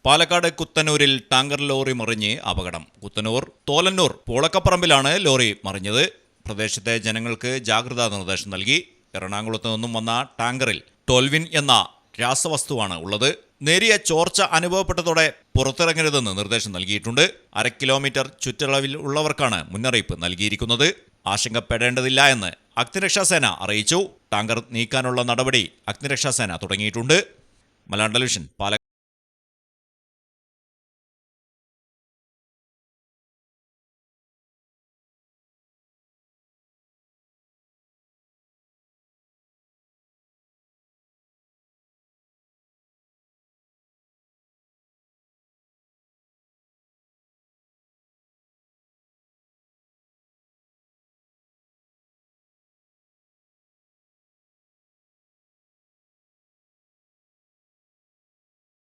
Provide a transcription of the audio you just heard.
Palakkad കുത്തന്നൂരിൽ tanker lorry മറിഞ്ഞ് അപകടം. Kuthannur Tholannur പൂളക്കപ്പറമ്പിലാണ് lorry മറിഞ്ഞത്. പ്രദേശത്തെ ജനങ്ങൾക്ക് ജാഗ്രതാ നിർദ്ദേശം നൽകി. എറണാകുളത്ത് നിന്നും വന്ന ടാങ്കറിൽ ടോൽവിൻ എന്ന രാസവസ്തുവാണ് ഉള്ളത്. നേരിയ ചോർച്ച അനുഭവപ്പെട്ടതോടെ പുറത്തിറങ്ങരുതെന്ന് നിർദ്ദേശം നൽകിയിട്ടുണ്ട്. 1/2 കിലോമീറ്റർ ചുറ്റളവിൽ ഉള്ളവർക്കാണ് മുന്നറിയിപ്പ് നൽകിയിരിക്കുന്നത്. ആശങ്കപ്പെടേണ്ടതില്ല എന്ന് അഗ്നിരക്ഷാസേന അറിയിച്ചു. ടാങ്കർ നീക്കാനുള്ള നടപടി അഗ്നിരക്ഷാസേന തുടങ്ങിയിട്ടുണ്ട്. മലയാളം ടെലിവിഷൻ പാലക്കാട്.